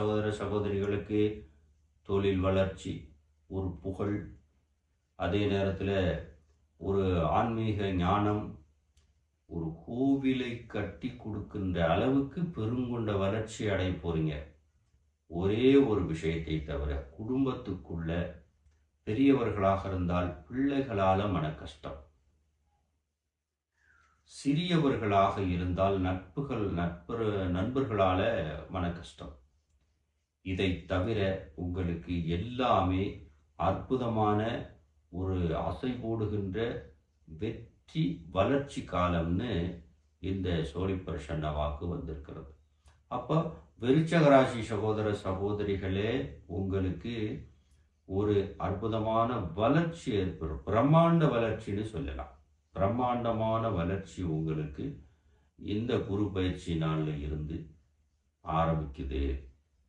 சகோதர சகோதரிகளுக்கு தொழில் வளர்ச்சி, ஒரு புகழ், அதே நேரத்தில் ஒரு ஆன்மீக ஞானம், ஒரு கோவிலை கட்டி கொடுக்கின்ற அளவுக்கு பெருங்கொண்ட வளர்ச்சி அடைய போறீங்க. ஒரே ஒரு விஷயத்தை தவிர, குடும்பத்துக்குள்ள பெரியவர்களாக இருந்தால் பிள்ளைகளால மன கஷ்டம், சிறியவர்களாக இருந்தால் நண்பர்களால மன கஷ்டம். இதை தவிர உங்களுக்கு எல்லாமே அற்புதமான ஒரு ஆசை போடுகின்ற வெற்றி வளர்ச்சி காலம்னு இந்த சோழி பிரசன்ன வாக்கு வந்திருக்கிறது. அப்போ விருச்சக ராசி சகோதர சகோதரிகளே, உங்களுக்கு ஒரு அற்புதமான வளர்ச்சி ஏற்படும். பிரம்மாண்ட வளர்ச்சின்னு சொல்லலாம். பிரம்மாண்டமான வளர்ச்சி உங்களுக்கு இந்த குரு பயிற்சி நாளில் இருந்து ஆரம்பிக்குது.